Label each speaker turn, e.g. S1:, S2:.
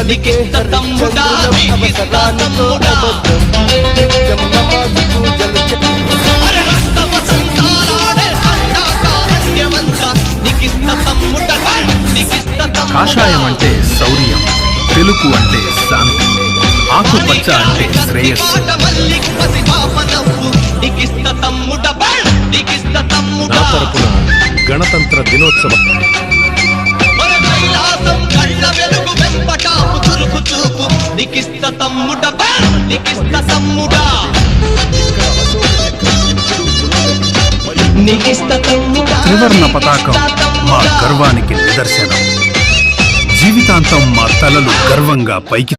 S1: నికిస్త తమ్ముడా నికిస్త తమ్ముడా అరే రక్త వసంతాలాడే అండకారణ్యమంత నికిస్త తమ్ముడా నికిస్త తమ్ముడా.
S2: కాషాయం అంటే శౌర్యం, తెలుపు అంటే శాంతి, ఆకుపచ్చ అంటే శ్రేయస్సు.
S3: నా తరపున గణతంత్ర దినోత్సవం
S2: త్రివర్ణ పతాకం మా గర్వానికి నిదర్శనం. జీవితాంతం మా తలలు గర్వంగా పైకి